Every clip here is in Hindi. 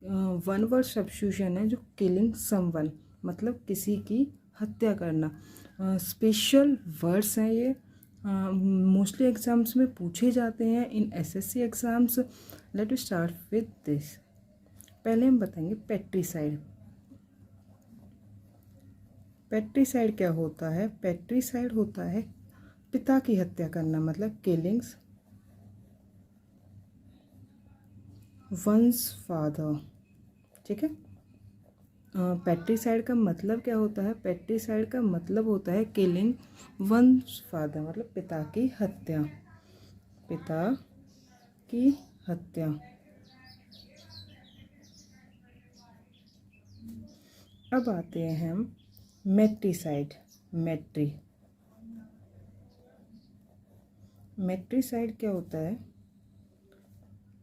वन वर्ड सब्स्टिट्यूशन है जो किलिंग समवन, मतलब किसी की हत्या करना। स्पेशल वर्ड्स हैं ये, मोस्टली एग्जाम्स में पूछे जाते हैं इन SSC exams. Let us start with this. पहले हम बताएंगे पेट्रीसाइड। पेट्रीसाइड क्या होता है? पेट्रीसाइड होता है पिता की हत्या करना, मतलब किलिंग्स वंस फादर। ठीक है। पेट्रीसाइड का मतलब क्या होता है? पेट्रीसाइड का मतलब होता है किलिंग वंस फादर, मतलब पिता की हत्या, पिता की हत्या। अब आते हैं हम मैट्रीसाइड। मैट्रीसाइड क्या होता है?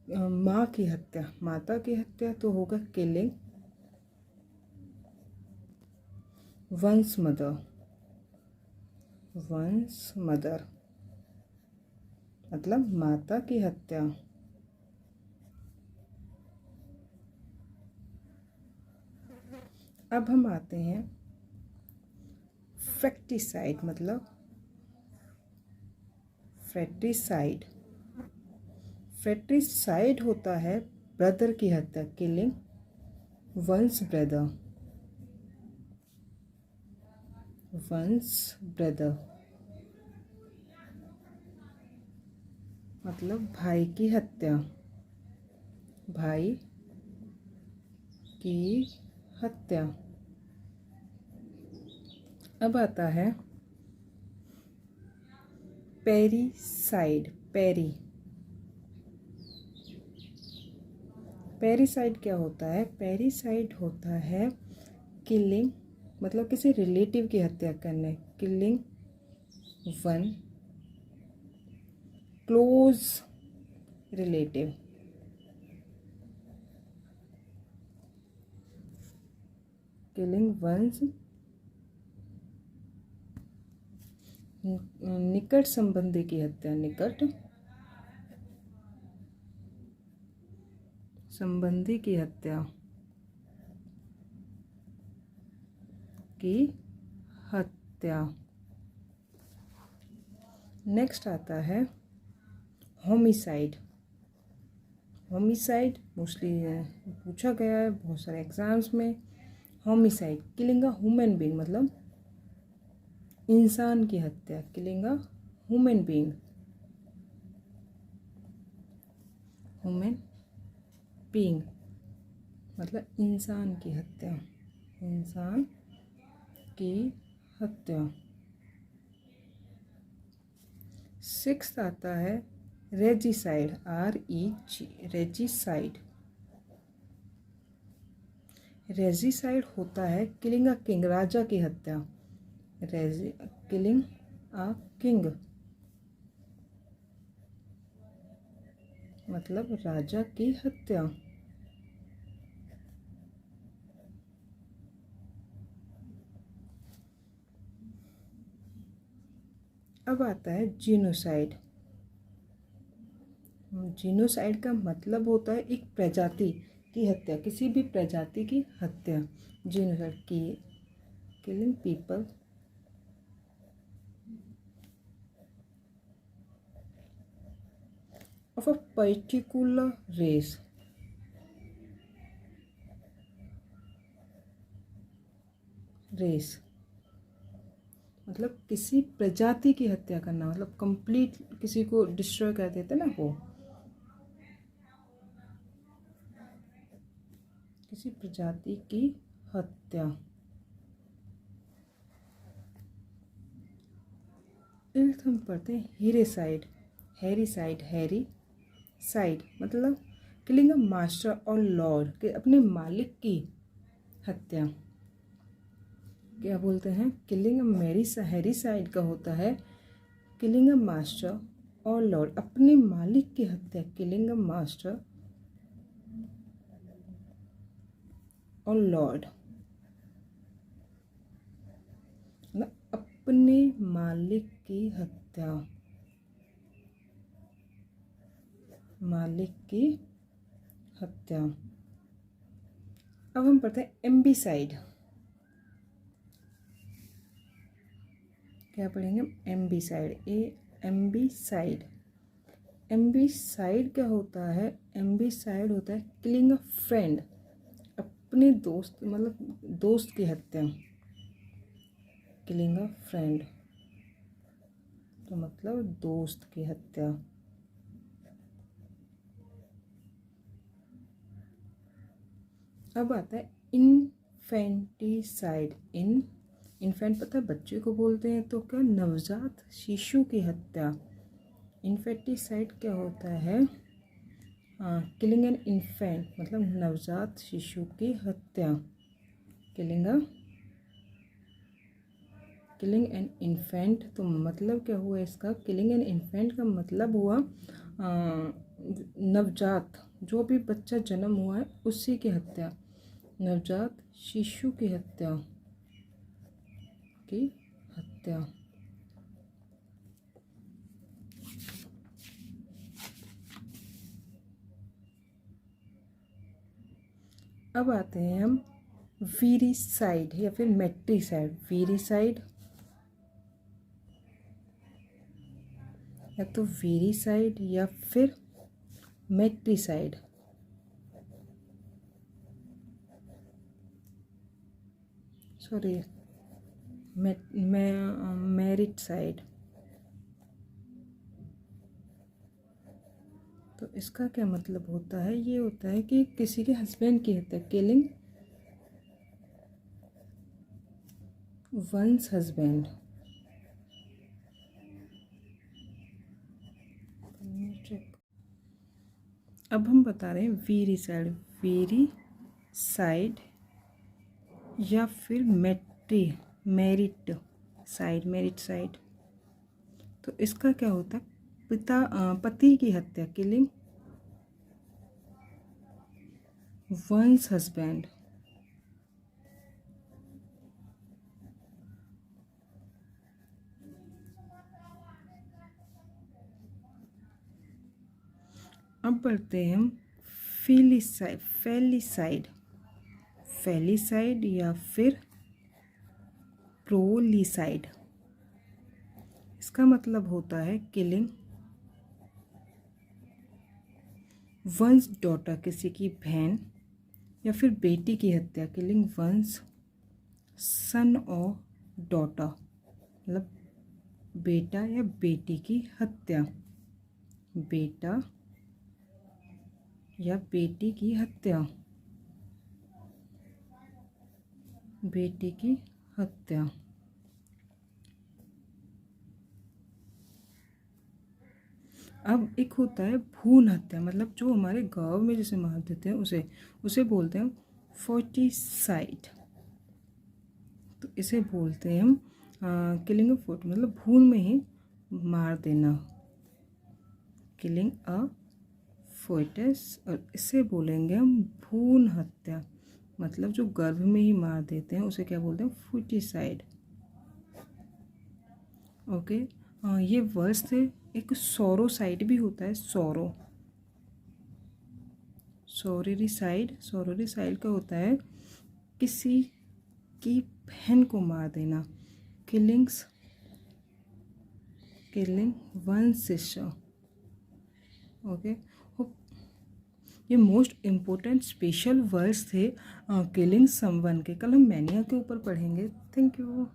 माँ की हत्या, माता की हत्या, तो होगा किलिंग वंस मदर, मतलब माता की हत्या। अब हम आते हैं फैक्टिसाइड, मतलब फ्रेट्रिसाइड। फ्रेट्रिसाइड होता है ब्रदर की हत्या, किलिंग वंस ब्रदर, मतलब भाई की हत्या, भाई की हत्या। अब आता है पेरीसाइड। पेरीसाइड क्या होता है? पेरीसाइड होता है किलिंग, मतलब किसी रिलेटिव की हत्या करने, killing one close relative. Killing one's निकट संबंधी की हत्या, निकट संबंधी की हत्या, नेक्स्ट आता है होमिसाइड। होमिसाइड मोस्टली पूछा गया है बहुत सारे एग्जाम्स में। Homicide killing a human being, मतलब इंसान की हत्या, किलिंग अ ह्यूमन बीइंग, मतलब इंसान की हत्या, इंसान की हत्या। सिक्स्थ आता है रेजिसाइड, रेजिसाइड। रेजिसाइड होता है किलिंग अ किंग, राजा की हत्या, किलिंग अ किंग, मतलब राजा की हत्या। अब आता है जीनोसाइड। जीनोसाइड का मतलब होता है एक प्रजाति की हत्या, किसी भी प्रजाति की हत्या। जीनोसाइड की killing people of a particular race, मतलब किसी प्रजाति की हत्या करना, मतलब कंप्लीट किसी को डिस्ट्रॉय कर देते ना वो, किसी प्रजाति की हत्या। फिर हम पढ़ते हैं हीरेसाइड। हैरी साइड, मतलब किलिंग अ मास्टर और लॉर्ड, के अपने मालिक की हत्या। क्या बोलते हैं? किलिंग अ हैरी साइड का होता है किलिंग अ मास्टर और लॉर्ड, अपने मालिक की हत्या, किलिंग अ मास्टर और लॉर्ड, मतलब अपने मालिक की हत्या, मालिक की हत्या। अब हम पढ़ते हैं एम्बीसाइड। क्या पढ़ेंगे? एम्बीसाइड। एम्बीसाइड। एम्बीसाइड क्या होता है? एम्बीसाइड होता है किलिंग अ फ्रेंड, अपने दोस्त, मतलब दोस्त की हत्या। किलिंग अ फ्रेंड तो मतलब दोस्त की हत्या। अब आता है इन्फेंटिसाइड। इन्फेंट पता है बच्चे को बोलते हैं, तो क्या? नवजात शिशु की हत्या। इन्फेंटिसाइड क्या होता है? किलिंग एन इन्फेंट, मतलब नवजात शिशु की हत्या। किलिंग एन इन्फेंट तो मतलब क्या हुआ इसका? किलिंग एन इन्फेंट का मतलब हुआ नवजात, जो भी बच्चा जन्म हुआ है उसी की हत्या। नवजात शिशु की हत्या। अब आते हैं हम वीरिसाइड या फिर मैट्रिसाइड। वीरिसाइड या तो वीरिसाइड या फिर मैट्रिसाइड। सॉरी, मैरिटसाइड। तो इसका क्या मतलब होता है? ये होता है कि किसी के हस्बैंड की हत्या। Killing one's husband. अब हम बता रहे हैं वीरिसाइड। वीरिसाइड या फिर मेरिट साइड। तो इसका क्या होता है? पति की हत्या। Killing one's husband. अब बढ़ते हैं हम फेलिसाइड या फिर प्रोलिसाइड। इसका मतलब होता है किलिंग वंस डॉटर, किसी की बहन या फिर बेटी की हत्या। किलिंग वंस सन और डॉटर, मतलब बेटा या बेटी की हत्या। बेटा या बेटी की हत्या। बेटी की हत्या। अब एक होता है भ्रूण हत्या, मतलब जो हमारे गांव में जैसे मार देते हैं उसे बोलते हैं फोर्टिसाइड। तो इसे बोलते हैं हम किलिंग ऑफ फोर्ट, मतलब भ्रूण में ही मार देना। Killing a Fortis. और इसे बोलेंगे हम भ्रूण हत्या, मतलब जो गर्भ में ही मार देते हैं उसे क्या बोलते हैं? फोर्टिसाइड। ओके। ये वर्ड्स थे। एक सोरोसाइड भी होता है। सोरोरिसाइड का होता है किसी की बहन को मार देना। Killing one sister. ओके। ये मोस्ट इम्पोर्टेंट स्पेशल वर्ड्स थे किलिंग समवन के। कल हम मैनिया के ऊपर पढ़ेंगे। Thank you.